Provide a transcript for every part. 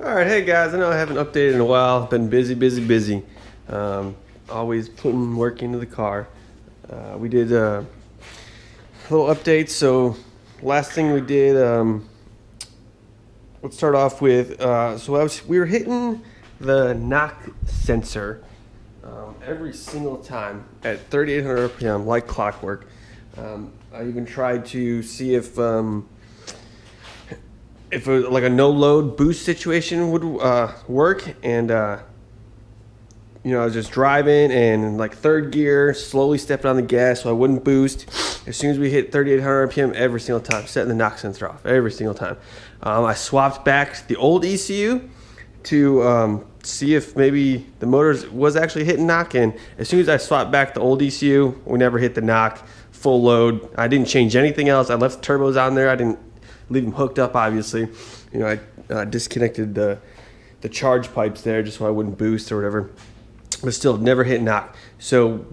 All right, hey guys, I know I haven't updated in a while. Been busy. Always putting work into the car. We did a little update. So last thing we did, let's start off with, we were hitting the knock sensor every single time at 3,800 RPM, like clockwork. I even tried to see if like a no load boost situation would work, and I was just driving and in like third gear, slowly stepping on the gas so I wouldn't boost. As soon as we hit 3,800 RPM, every single time, setting the knock sensor off every single time. I swapped back the old ECU to see if maybe the motor was actually hitting knock, and as soon as I swapped back the old ECU, we never hit the knock full load. I didn't change anything else. I left the turbos on there. I didn't leave them hooked up, obviously. I disconnected the charge pipes there just so I wouldn't boost or whatever, but still never hit knock. So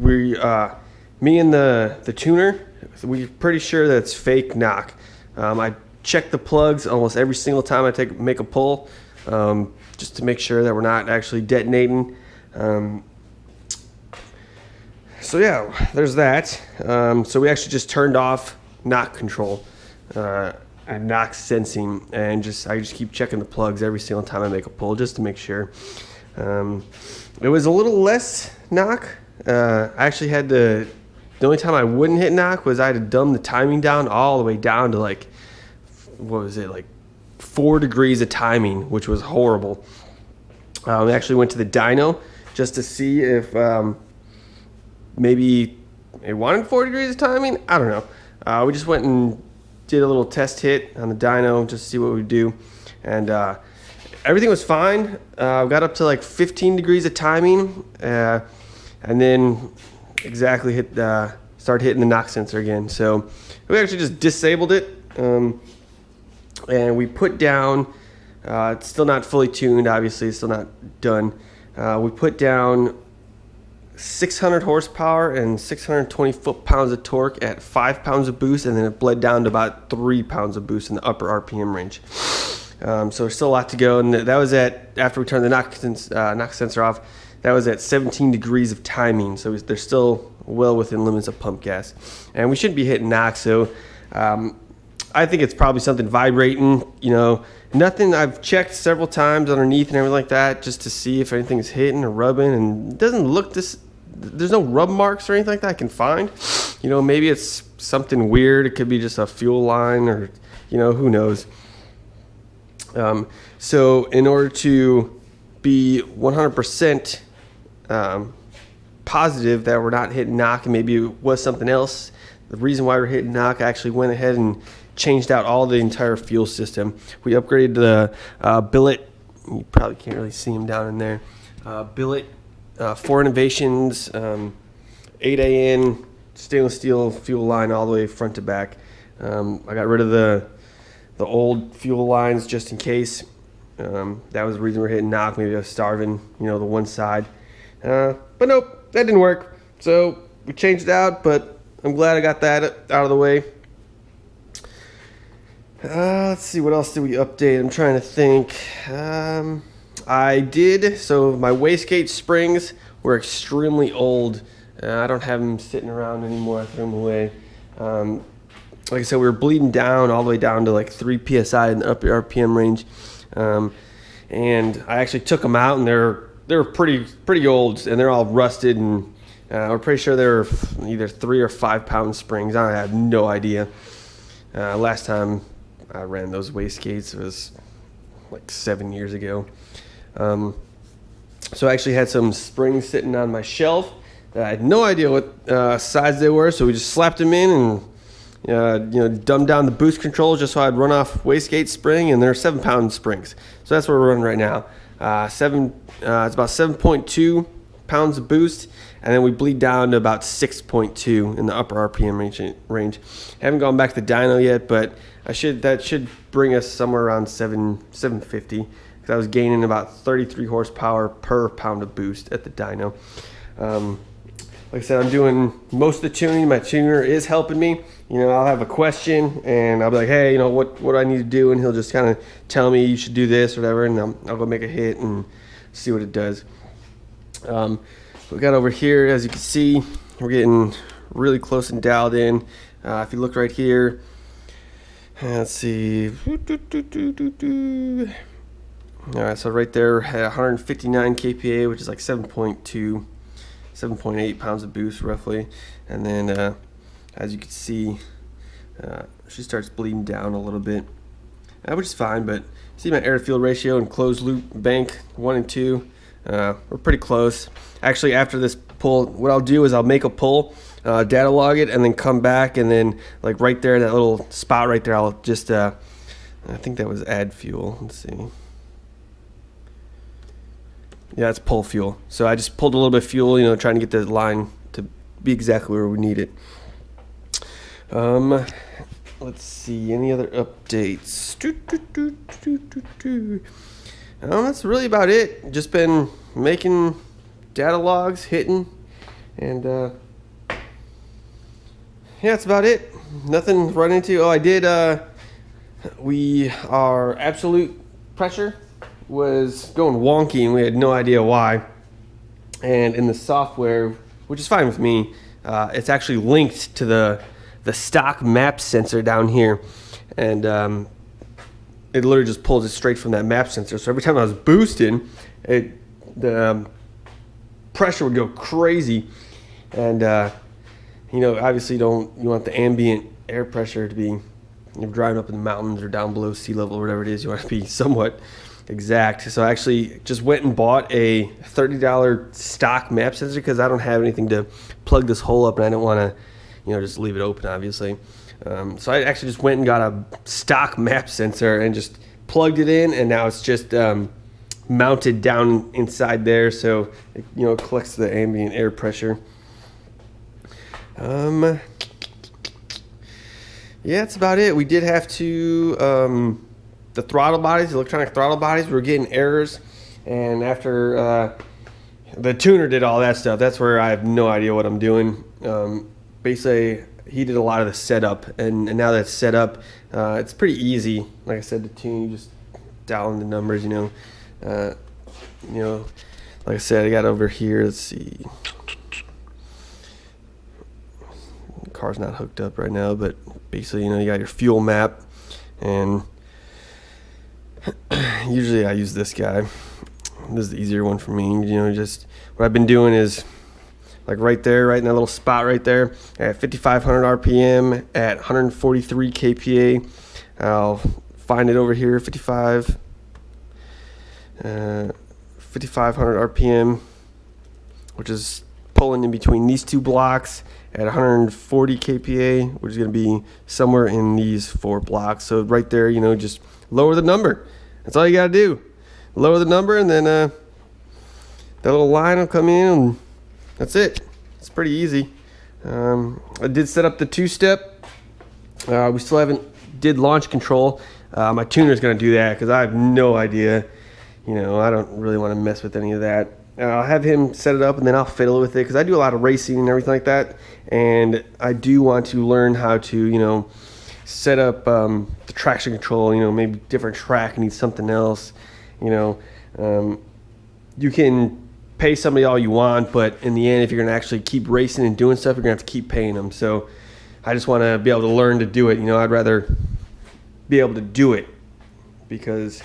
me and the tuner, we're pretty sure that's fake knock. I check the plugs almost every single time I make a pull, just to make sure that we're not actually detonating. So yeah, there's that. So we actually just turned off knock control and knock sensing, and I just keep checking the plugs every single time I make a pull just to make sure. It was a little less knock. I actually had the only time I wouldn't hit knock was I had to dumb the timing down all the way down to like 4 degrees of timing, which was horrible. We actually went to the dyno just to see if maybe it wanted 4 degrees of timing. I don't know. We just went and did a little test hit on the dyno just to see what we do, and everything was fine. We got up to like 15 degrees of timing, and then exactly started hitting the knock sensor again. So we actually just disabled it, and we put down, it's still not fully tuned, obviously, it's still not done. We put down 600 horsepower and 620 foot-pounds of torque at 5 pounds of boost, and then it bled down to about 3 pounds of boost in the upper RPM range. So there's still a lot to go, and that was after we turned the knock sensor off, that was at 17 degrees of timing, so they're still well within limits of pump gas. And we shouldn't be hitting knock, so I think it's probably something vibrating, nothing. I've checked several times underneath and everything like that just to see if anything's hitting or rubbing, and it doesn't look there's no rub marks or anything like that I can find. Maybe it's something weird. It could be just a fuel line, or who knows. So in order to be 100% positive that we're not hitting knock and maybe it was something else, the reason why we're hitting knock, I actually went ahead and changed out all the entire fuel system. We upgraded the billet. You probably can't really see them down in there. Billet, 4 Innovations, 8AN stainless steel fuel line all the way front to back. I got rid of the old fuel lines just in case. That was the reason we're hitting knock. Maybe I was starving, the one side. But nope, that didn't work. So we changed it out, but I'm glad I got that out of the way. Let's see, what else did we update? I'm trying to think. So my wastegate springs were extremely old. I don't have them sitting around anymore. I threw them away. Like I said, we were bleeding down all the way down to like 3 psi in the upper RPM range, and I actually took them out, and they're pretty old, and they're all rusted, and we're pretty sure they're either 3 or 5 pound springs. I have no idea. Last time I ran those wastegates, it was like 7 years ago. So I actually had some springs sitting on my shelf that I had no idea what size they were, so we just slapped them in and dumbed down the boost control just so I'd run off wastegate spring, and they're 7 pound springs. So that's what we're running right now. It's about 7.2 pounds of boost, and then we bleed down to about 6.2 in the upper RPM range. Haven't gone back to the dyno yet, but that should bring us somewhere around 750, because I was gaining about 33 horsepower per pound of boost at the dyno. like I said, I'm doing most of the tuning. My tuner is helping me. You know, I'll have a question and I'll be like, hey, you know, what do I need to do? And he'll just kind of tell me you should do this or whatever, and I'll go make a hit and see what it does. We got over here, as you can see, we're getting really close and dialed in. If you look right here, let's see. All right, so right there at 159 kPa, which is like 7.2, 7.8 pounds of boost roughly. And then as you can see, she starts bleeding down a little bit, which is fine. But see my air to fuel ratio and closed loop bank 1 and 2, we're pretty close. Actually, after this pull, what I'll do is I'll make a pull, data log it, and then come back, and then like right there, that little spot right there, I'll just I think that was add fuel. Let's see. Yeah, it's pull fuel. So I just pulled a little bit of fuel, you know, trying to get the line to be exactly where we need it. Let's see, any other updates? That's really about it. Just been making data logs, hitting, and yeah, that's about it. Nothing to run into. Oh, I did, our absolute pressure was going wonky and we had no idea why. And in the software, which is fine with me, it's actually linked to the stock map sensor down here, and it literally just pulls it straight from that map sensor. So every time I was boosting, the pressure would go crazy, and you know, obviously you want the ambient air pressure to be, you're driving up in the mountains or down below sea level or whatever it is, you want to be somewhat exact. So I actually just went and bought a $30 stock map sensor because I don't have anything to plug this hole up, and I don't want to, you know, just leave it open, obviously. So I actually just went and got a stock map sensor and just plugged it in, and now it's just mounted down inside there, so it, you know, it collects the ambient air pressure. Yeah, that's about it. We did have to the throttle bodies, the electronic throttle bodies, we were getting errors, and after the tuner did all that stuff, that's where I have no idea what I'm doing. Basically, he did a lot of the setup, and now that it's set up, it's pretty easy. Like I said, to tune, you just dial in the numbers, you know. Like I said, I got over here, let's see. The car's not hooked up right now, but basically, you know, you got your fuel map, and usually I use this guy. This is the easier one for me. You know, just what I've been doing is like right there, right in that little spot right there at 5,500 RPM at 143 kPa. I'll find it over here, 5,500 RPM, which is pulling in between these two blocks at 140 kPa, which is going to be somewhere in these 4 blocks. So right there, you know, just lower the number. That's all you got to do. Lower the number, and then that little line will come in, and that's it. It's pretty easy. I did set up the 2-step. We still haven't did launch control. My tuner's going to do that because I have no idea. You know, I don't really want to mess with any of that. I'll have him set it up, and then I'll fiddle with it because I do a lot of racing and everything like that. And I do want to learn how to, you know, set up the traction control. You know, maybe different track needs something else. You know, you can pay somebody all you want, but in the end, if you're going to actually keep racing and doing stuff, you're going to have to keep paying them. So I just want to be able to learn to do it. You know, I'd rather be able to do it because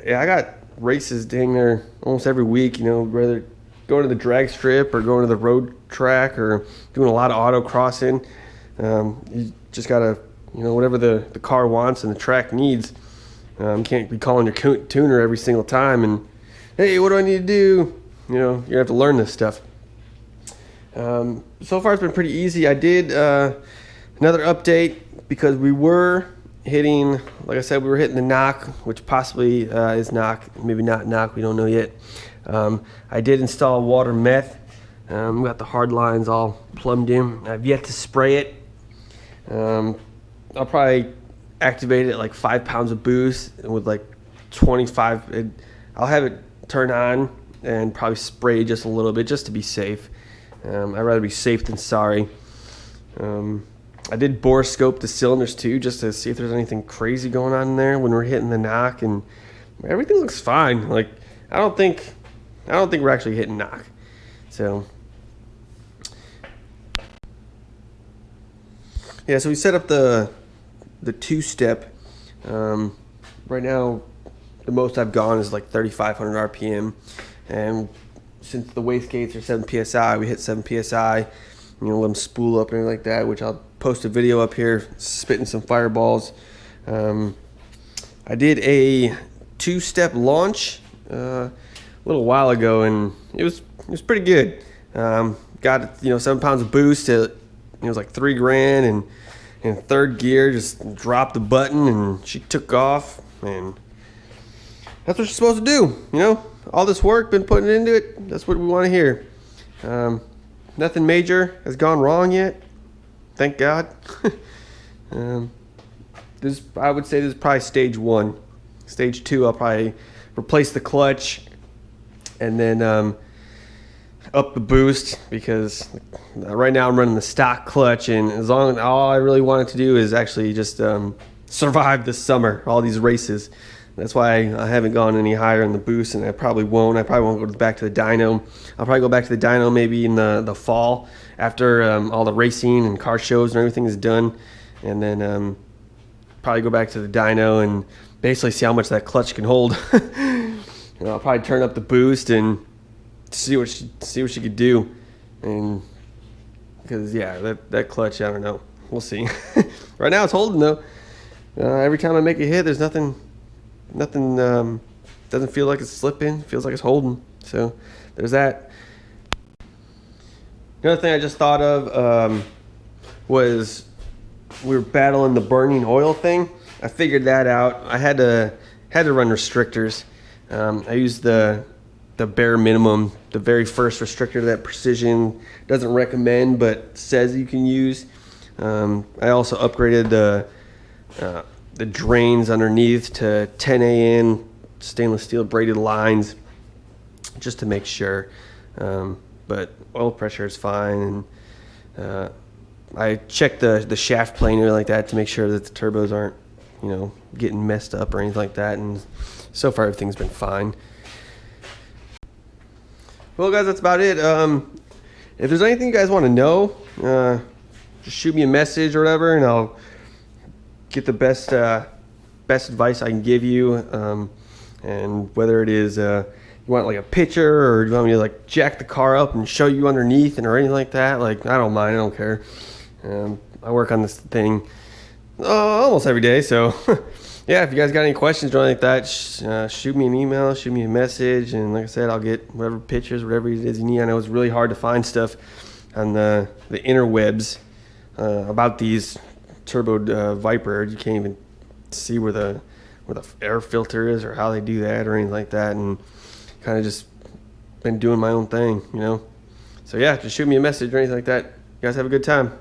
yeah, I got races dang near almost every week. You know, whether going to the drag strip or going to the road track or doing a lot of auto crossing. You just got to, you know, whatever the car wants and the track needs. You can't be calling your tuner every single time and, hey, what do I need to do? You know, you're going to have to learn this stuff. So far it's been pretty easy. I did another update because we were hitting, like I said, we were hitting the knock, which possibly is knock, maybe not knock, we don't know yet. I did install water meth. We got the hard lines all plumbed in. I've yet to spray it. I'll probably activate it at like 5 pounds of boost with like 25. I'll have it turn on and probably spray just a little bit just to be safe. I'd rather be safe than sorry. I did bore scope the cylinders too, just to see if there's anything crazy going on in there when we're hitting the knock, and everything looks fine. Like I don't think we're actually hitting knock. So yeah, so we set up the two-step. Right now, the most I've gone is like 3,500 RPM, and since the wastegates are 7 psi, we hit 7 psi. You know, let them spool up and everything like that, which I'll post a video up here spitting some fireballs. I did a two-step launch a little while ago, and it was pretty good. Got 7 pounds of boost. It was like $3,000, and in third gear, just dropped the button and she took off, and that's what you're supposed to do. You know, all this work been putting into it. That's what we want to hear. Nothing major has gone wrong yet, thank God. I would say this is probably stage 1. Stage 2, I'll probably replace the clutch and then up the boost, because right now I'm running the stock clutch, and all I really wanted to do is actually just survive this summer, all these races. That's why I haven't gone any higher in the boost, and I probably won't. I probably won't go back to the dyno. I'll probably go back to the dyno maybe in the fall after all the racing and car shows and everything is done, and then probably go back to the dyno and basically see how much that clutch can hold. I'll probably turn up the boost and see what she could do, and because that clutch, I don't know, we'll see. Right now it's holding though. Every time I make a hit, there's nothing doesn't feel like it's slipping. It feels like it's holding. So there's that. Another thing I just thought of was we were battling the burning oil thing. I figured that out. I had to run restrictors. I used the bare minimum, the very first restrictor that Precision doesn't recommend but says you can use. I also upgraded the drains underneath to 10 AN stainless steel braided lines just to make sure. But oil pressure is fine, and I checked the shaft planer like that to make sure that the turbos aren't getting messed up or anything like that, and so far everything's been fine. Well guys, that's about it. If there's anything you guys want to know, just shoot me a message or whatever, and I'll get the best advice I can give you. And whether it is you want like a picture, or you want me to like jack the car up and show you underneath or anything like that, like I don't mind, I don't care. I work on this thing almost every day, so yeah, if you guys got any questions or anything like that, shoot me an email, shoot me a message, and like I said, I'll get whatever pictures, whatever it is you need. I know it's really hard to find stuff on the interwebs about these turbo Viper. You can't even see where the air filter is or how they do that or anything like that, and kind of just been doing my own thing, So yeah, just shoot me a message or anything like that. You guys have a good time.